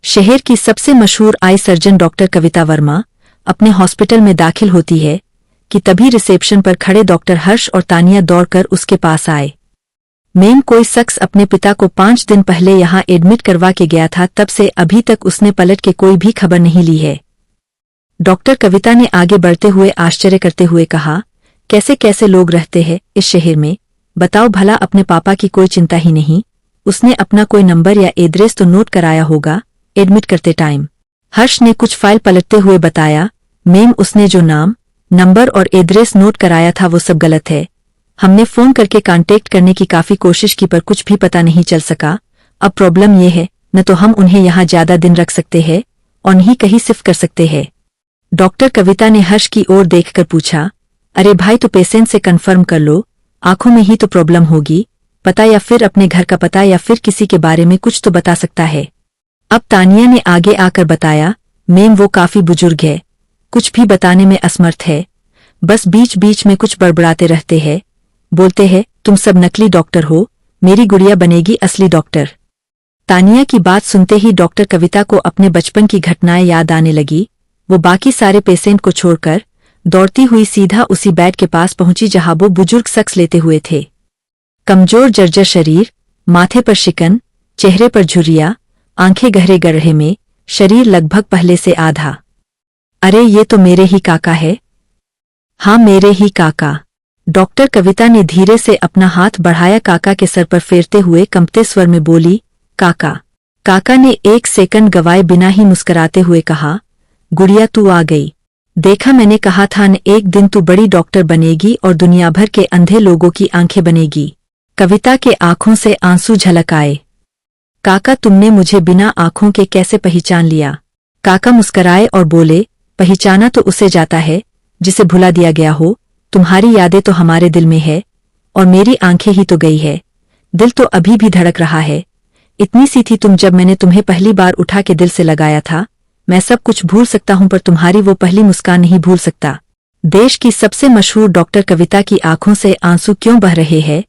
शहर की सबसे मशहूर आई सर्जन डॉक्टर कविता वर्मा अपने हॉस्पिटल में दाखिल होती है कि तभी रिसेप्शन पर खड़े डॉक्टर हर्ष और तानिया दौड़कर उसके पास आए। मैम, कोई शख्स अपने पिता को 5 दिन पहले यहाँ एडमिट करवा के गया था, तब से अभी तक उसने पलट के कोई भी खबर नहीं ली है। डॉक्टर कविता ने आगे बढ़ते हुए आश्चर्य करते हुए कहा, कैसे कैसे लोग रहते हैं इस शहर में, बताओ भला। अपने पापा की कोई चिंता ही नहीं, उसने अपना कोई नंबर या एड्रेस तो नोट कराया होगा एडमिट करते टाइम। हर्ष ने कुछ फाइल पलटते हुए बताया, मैम, उसने जो नाम, नंबर और एड्रेस नोट कराया था वो सब गलत है। हमने फोन करके कांटेक्ट करने की काफी कोशिश की पर कुछ भी पता नहीं चल सका। अब प्रॉब्लम ये है, न तो हम उन्हें यहाँ ज्यादा दिन रख सकते हैं और नहीं कहीं शिफ्ट कर सकते हैं। डॉक्टर कविता ने हर्ष की ओर देखकर पूछा, अरे भाई, तो पेशेंट से कंफर्म कर लो, आंखों में ही तो प्रॉब्लम होगी, पता या फिर अपने घर का पता या फिर किसी के बारे में कुछ तो बता सकता है। अब तानिया ने आगे आकर बताया, मैम, वो काफी बुजुर्ग है, कुछ भी बताने में असमर्थ है, बस बीच बीच में कुछ बड़बड़ाते रहते हैं, बोलते हैं तुम सब नकली डॉक्टर हो, मेरी गुड़िया बनेगी असली डॉक्टर। तानिया की बात सुनते ही डॉक्टर कविता को अपने बचपन की घटनाएं याद आने लगी। वो बाकी सारे पेशेंट को छोड़कर दौड़ती हुई सीधा उसी बेड के पास पहुंची जहां वो बुजुर्ग शख्स लेते हुए थे। कमजोर जर्जर शरीर, माथे पर शिकन, चेहरे पर झुर्रियां, आंखें गहरे गड्ढे में, शरीर लगभग पहले से आधा। अरे ये तो मेरे ही काका है। हाँ, मेरे ही काका। डॉक्टर कविता ने धीरे से अपना हाथ बढ़ाया, काका के सर पर फेरते हुए कंपते स्वर में बोली, काका। काका ने 1 सेकंड गवाए बिना ही मुस्कुराते हुए कहा, गुड़िया तू आ गई। देखा, मैंने कहा था न, एक दिन तू बड़ी डॉक्टर बनेगी और दुनिया भर के अंधे लोगों की आंखें बनेगी। कविता के आंखों से आंसू झलक आए। काका, तुमने मुझे बिना आंखों के कैसे पहचान लिया? काका मुस्कराए और बोले, पहचाना तो उसे जाता है जिसे भुला दिया गया हो। तुम्हारी यादें तो हमारे दिल में है और मेरी आंखें ही तो गई है, दिल तो अभी भी धड़क रहा है। इतनी सी थी तुम जब मैंने तुम्हें पहली बार उठा के दिल से लगाया था। मैं सब कुछ भूल सकता हूं पर तुम्हारी वो पहली मुस्कान नहीं भूल सकता। देश की सबसे मशहूर डॉक्टर कविता की आंखों से आंसू क्यों बह रहे हैं,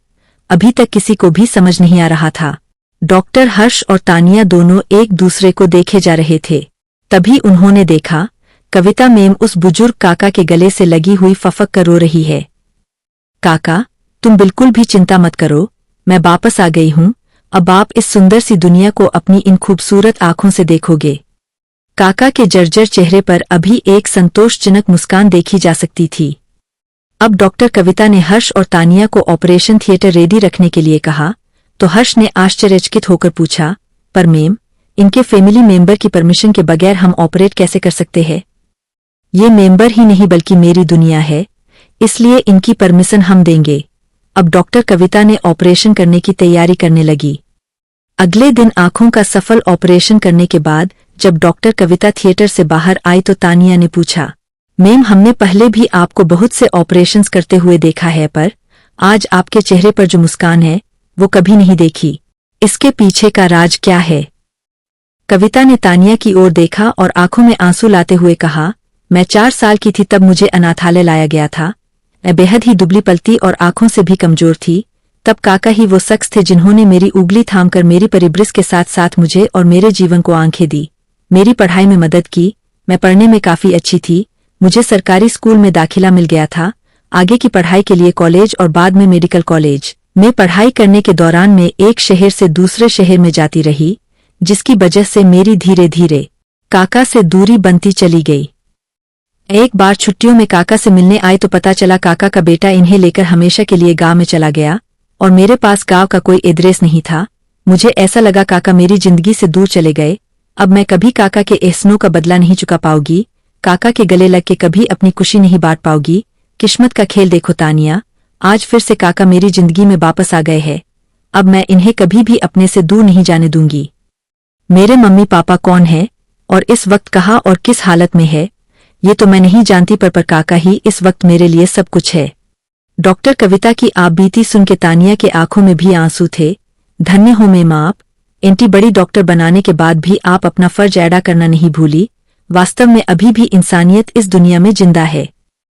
अभी तक किसी को भी समझ नहीं आ रहा था। डॉक्टर हर्ष और तानिया दोनों एक दूसरे को देखे जा रहे थे। तभी उन्होंने देखा, कविता मैम उस बुजुर्ग काका के गले से लगी हुई फफक कर रो रही है। काका, तुम बिल्कुल भी चिंता मत करो, मैं वापस आ गई हूं। अब आप इस सुंदर सी दुनिया को अपनी इन खूबसूरत आंखों से देखोगे। काका के जर्जर चेहरे पर अभी एक संतोषजनक मुस्कान देखी जा सकती थी। अब डॉक्टर कविता ने हर्ष और तानिया को ऑपरेशन थिएटर रेडी रखने के लिए कहा तो हर्ष ने आश्चर्यचकित होकर पूछा, पर मैम, इनके फैमिली मेंबर की परमिशन के बगैर हम ऑपरेट कैसे कर सकते हैं? ये मेंबर ही नहीं बल्कि मेरी दुनिया है, इसलिए इनकी परमिशन हम देंगे। अब डॉक्टर कविता ने ऑपरेशन करने की तैयारी करने लगी। अगले दिन आंखों का सफल ऑपरेशन करने के बाद जब डॉक्टर कविता थिएटर से बाहर आई तो तानिया ने पूछा, मैम, हमने पहले भी आपको बहुत से ऑपरेशंस करते हुए देखा है पर आज आपके चेहरे पर जो मुस्कान है वो कभी नहीं देखी। इसके पीछे का राज क्या है? कविता ने तानिया की ओर देखा और आंखों में आंसू लाते हुए कहा, मैं 4 साल की थी तब मुझे अनाथालय लाया गया था। मैं बेहद ही दुबली पलती और आंखों से भी कमजोर थी। तब काका ही वो शख्स थे जिन्होंने मेरी उंगली थामकर मेरी परिवृष के साथ साथ मुझे और मेरे जीवन को आंखें दी, मेरी पढ़ाई में मदद की। मैं पढ़ने में काफी अच्छी थी, मुझे सरकारी स्कूल में दाखिला मिल गया था। आगे की पढ़ाई के लिए कॉलेज और बाद में मेडिकल कॉलेज में पढ़ाई करने के दौरान मैं एक शहर से दूसरे शहर में जाती रही, जिसकी वजह से मेरी धीरे धीरे काका से दूरी बनती चली गई। एक बार छुट्टियों में काका से मिलने आई तो पता चला काका का बेटा इन्हें लेकर हमेशा के लिए गांव में चला गया और मेरे पास गांव का कोई एड्रेस नहीं था। मुझे ऐसा लगा काका मेरी जिंदगी से दूर चले गए। अब मैं कभी काका के एहसानों का बदला नहीं चुका पाऊंगी, काका के गले लग के कभी अपनी खुशी नहीं बांट पाऊंगी। किस्मत का खेल देखो तानिया, आज फिर से काका मेरी जिंदगी में वापस आ गए हैं। अब मैं इन्हें कभी भी अपने से दूर नहीं जाने दूंगी। मेरे मम्मी पापा कौन है और इस वक्त कहाँ और किस हालत में है ये तो मैं नहीं जानती पर काका ही इस वक्त मेरे लिए सब कुछ है। डॉक्टर कविता की आप बीती सुन के तानिया के आंखों में भी आंसू थे। धन्य हो मैम, आप एंटी बड़ी डॉक्टर बनाने के बाद भी आप अपना फर्ज अदा करना नहीं भूली। वास्तव में अभी भी इंसानियत इस दुनिया में जिंदा है।